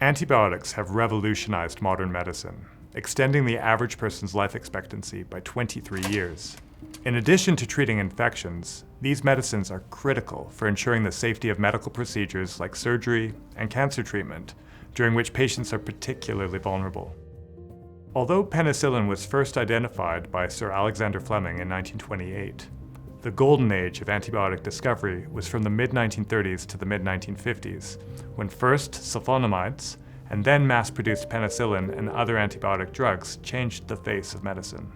Antibiotics have revolutionized modern medicine, extending the average person's life expectancy by 23 years. In addition to treating infections, these medicines are critical for ensuring the safety of medical procedures like surgery and cancer treatment, during which patients are particularly vulnerable. Although penicillin was first identified by Sir Alexander Fleming in 1928, the golden age of antibiotic discovery was from the mid-1930s to the mid-1950s, when first sulfonamides and then mass-produced penicillin and other antibiotic drugs changed the face of medicine.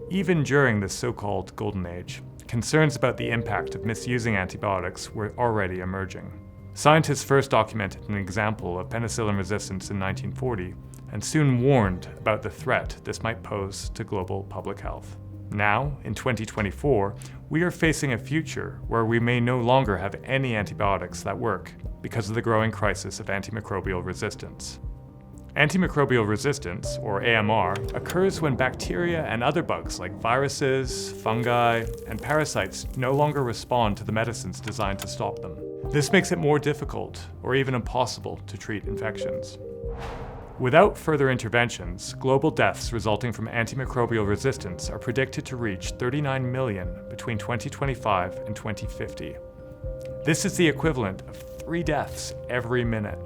Even during this so-called golden age, concerns about the impact of misusing antibiotics were already emerging. Scientists first documented an example of penicillin resistance in 1940 and soon warned about the threat this might pose to global public health. Now, in 2024, we are facing a future where we may no longer have any antibiotics that work because of the growing crisis of antimicrobial resistance. Antimicrobial resistance, or AMR, occurs when bacteria and other bugs like viruses, fungi, and parasites no longer respond to the medicines designed to stop them. This makes it more difficult, or even impossible, to treat infections. Without further interventions, global deaths resulting from antimicrobial resistance are predicted to reach 39 million between 2025 and 2050. This is the equivalent of 3 deaths every minute.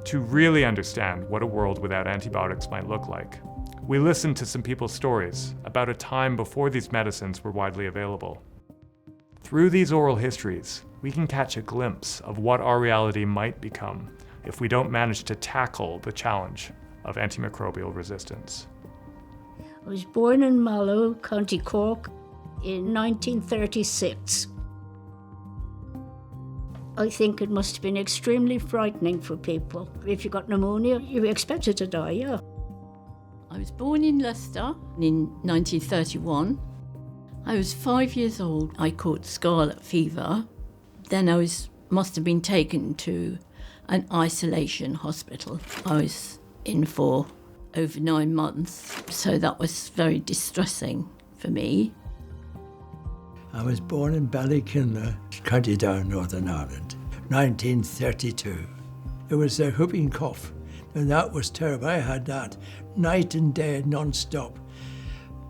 To really understand what a world without antibiotics might look like, we listened to some people's stories about a time before these medicines were widely available. Through these oral histories, we can catch a glimpse of what our reality might become if we don't manage to tackle the challenge of antimicrobial resistance. I was born in Mallow, County Cork, in 1936. I think it must have been extremely frightening for people. If you got pneumonia, you were expected to die, yeah. I was born in Leicester in 1931. I was 5 years old. I caught scarlet fever. Then I must have been taken to an isolation hospital. I was in for over 9 months, so that was very distressing for me. I was born in Ballykinler, County Down, Northern Ireland, 1932. It was a whooping cough, and that was terrible. I had that night and day, non-stop.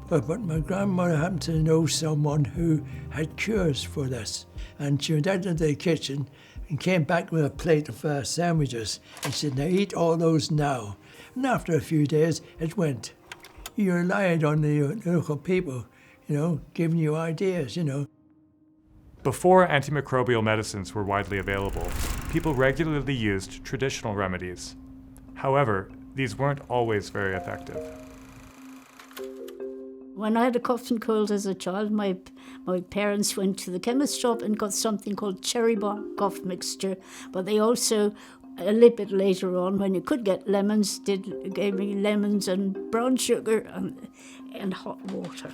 But my grandmother happened to know someone who had cures for this, and she went out into the kitchen and came back with a plate of sandwiches and said, "Now eat all those now." And after a few days, it went. You relied on the local people, giving you ideas, Before antimicrobial medicines were widely available, people regularly used traditional remedies. However, these weren't always very effective. When I had a cough and cold as a child, my parents went to the chemist shop and got something called cherry bark cough mixture. But they also, a little bit later on, when you could get lemons, gave me lemons and brown sugar and hot water.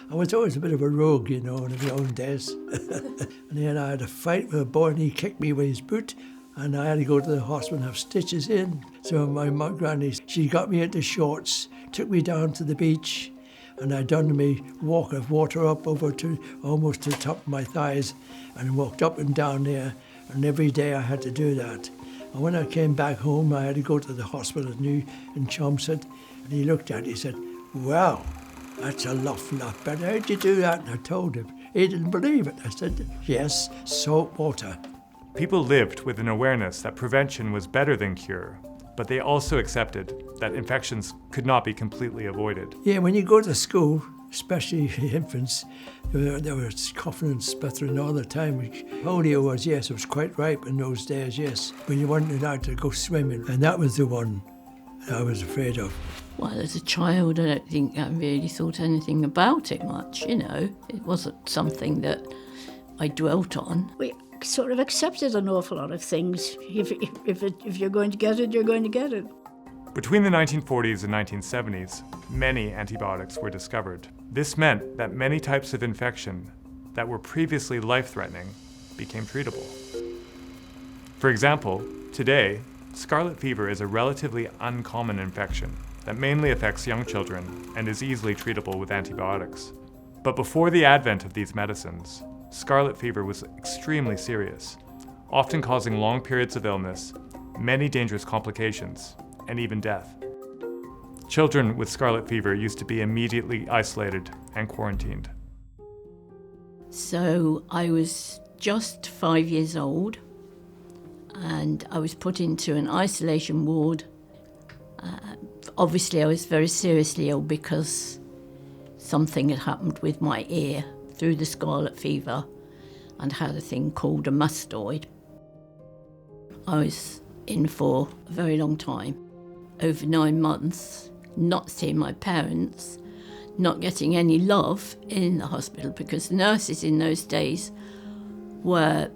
I was always a bit of a rogue, in the old days. And then I had a fight with a boy and he kicked me with his boot. And I had to go to the hospital and have stitches in. So my granny, she got me into shorts, took me down to the beach, and I done me walk of water up over to almost to the top of my thighs and walked up and down there. And every day I had to do that. And when I came back home, I had to go to the hospital in Chelmsford. And he looked at it, he said, "Wow, that's a lot better. How'd you do that?" And I told him. He didn't believe it. I said, "Yes, salt water." People lived with an awareness that prevention was better than cure, but they also accepted that infections could not be completely avoided. Yeah, when you go to school, especially infants, they were coughing and spluttering all the time. Polio was, yes, it was quite ripe in those days, yes. But you weren't allowed to go swimming, and that was the one I was afraid of. Well, as a child, I don't think I really thought anything about it much, It wasn't something that I dwelt on. We sort of accepted an awful lot of things. If you're going to get it, you're going to get it. Between the 1940s and 1970s, many antibiotics were discovered. This meant that many types of infection that were previously life-threatening became treatable. For example, today, scarlet fever is a relatively uncommon infection that mainly affects young children and is easily treatable with antibiotics. But before the advent of these medicines, scarlet fever was extremely serious, often causing long periods of illness many dangerous complications, and even death. Children with scarlet fever used to be immediately isolated and quarantined. So I was just 5 years old and I was put into an isolation ward. Obviously I was very seriously ill because something had happened with my ear through the scarlet fever and had a thing called a mastoid. I was in for a very long time, over 9 months, not seeing my parents, not getting any love in the hospital because the nurses in those days were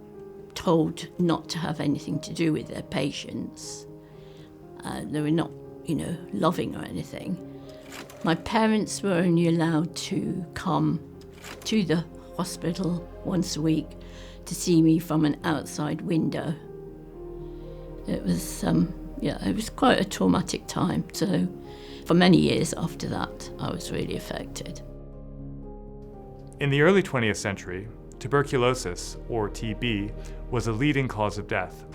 told not to have anything to do with their patients. They were not, loving or anything. My parents were only allowed to come to the hospital once a week to see me from an outside window. It was, it was quite a traumatic time. So for many years after that, I was really affected. In the early 20th century, tuberculosis, or TB, was a leading cause of death.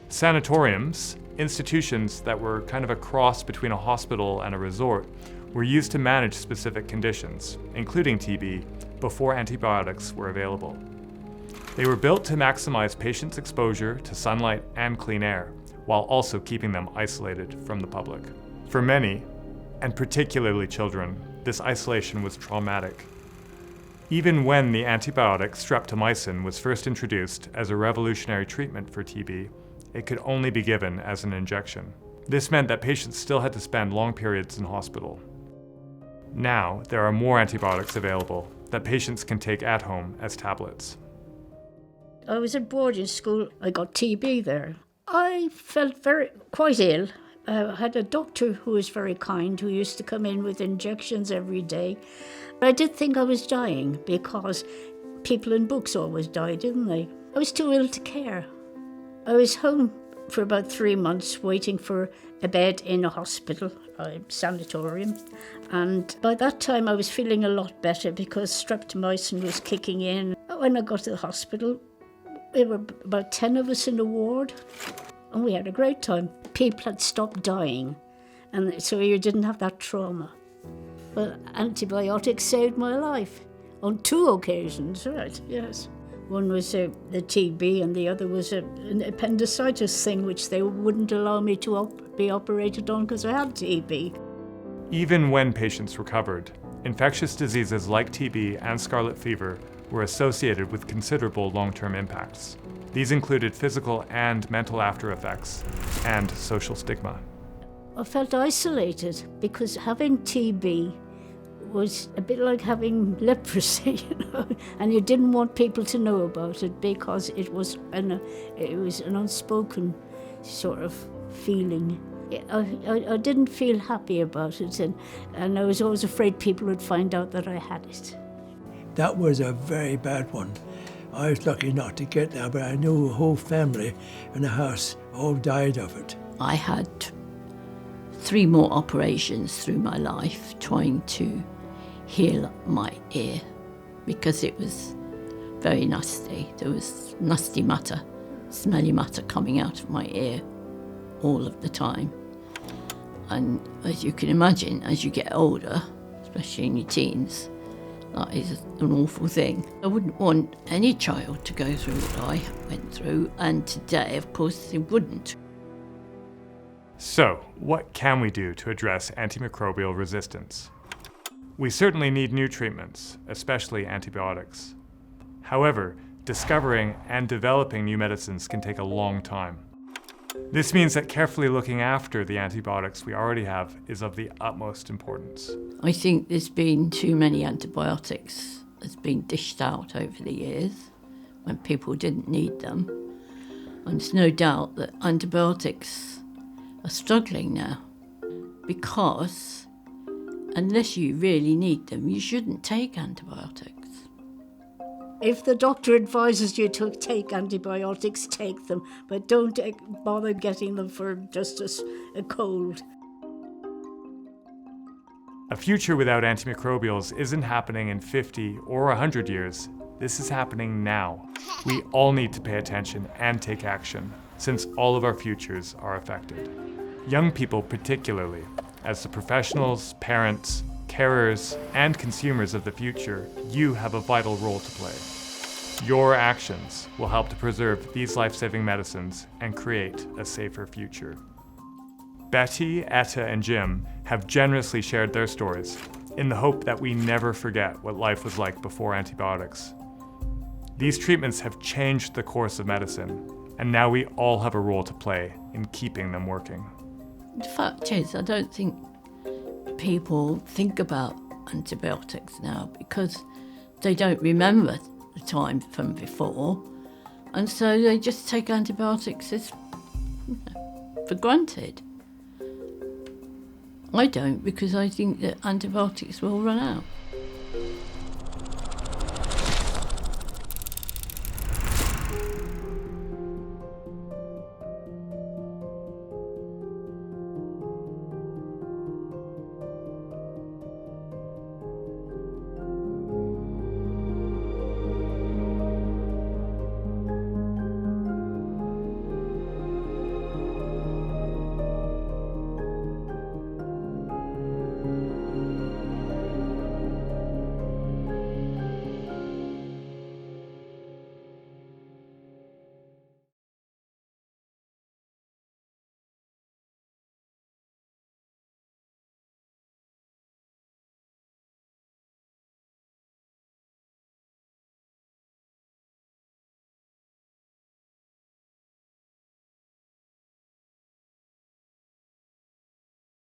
Sanatoriums, institutions that were kind of a cross between a hospital and a resort, were used to manage specific conditions, including TB, before antibiotics were available. They were built to maximize patients' exposure to sunlight and clean air, while also keeping them isolated from the public. For many, and particularly children, this isolation was traumatic. Even when the antibiotic streptomycin was first introduced as a revolutionary treatment for TB, it could only be given as an injection. This meant that patients still had to spend long periods in hospital. Now, there are more antibiotics available that patients can take at home as tablets. I was at boarding school. I got TB there. I felt quite ill. I had a doctor who was very kind, who used to come in with injections every day. But I did think I was dying because people in books always die, didn't they? I was too ill to care. I was home for about 3 months waiting for a bed in a hospital, a sanatorium. And by that time I was feeling a lot better because streptomycin was kicking in. When I got to the hospital, there were about 10 of us in the ward, and we had a great time. People had stopped dying, and so you didn't have that trauma. But antibiotics saved my life on 2 occasions, right, yes. One was the TB and the other was an appendicitis thing which they wouldn't allow me to be operated on because I had TB. Even when patients recovered, infectious diseases like TB and scarlet fever were associated with considerable long-term impacts. These included physical and mental after effects and social stigma. I felt isolated because having TB was a bit like having leprosy, and you didn't want people to know about it because it was an unspoken sort of feeling. I didn't feel happy about it, and I was always afraid people would find out that I had it. That was a very bad one. I was lucky not to get that, but I knew a whole family in the house all died of it. I had 3 more operations through my life trying to heal my ear because it was very nasty. There was nasty matter, smelly matter coming out of my ear all of the time. And as you can imagine, as you get older, especially in your teens, that is an awful thing. I wouldn't want any child to go through what I went through, and today, of course, they wouldn't. So, what can we do to address antimicrobial resistance? We certainly need new treatments, especially antibiotics. However, discovering and developing new medicines can take a long time. This means that carefully looking after the antibiotics we already have is of the utmost importance. I think there's been too many antibiotics that's been dished out over the years when people didn't need them. And there's no doubt that antibiotics are struggling now because unless you really need them, you shouldn't take antibiotics. If the doctor advises you to take antibiotics, take them, but don't bother getting them for just a cold. A future without antimicrobials isn't happening in 50 or 100 years. This is happening now. We all need to pay attention and take action since all of our futures are affected. Young people particularly, as the professionals, parents, carers, and consumers of the future, you have a vital role to play. Your actions will help to preserve these life-saving medicines and create a safer future. Betty, Etta, and Jim have generously shared their stories in the hope that we never forget what life was like before antibiotics. These treatments have changed the course of medicine, and now we all have a role to play in keeping them working. The fact is, I don't think people think about antibiotics now because they don't remember the time from before, and so they just take antibiotics as for granted. I don't, because I think that antibiotics will run out.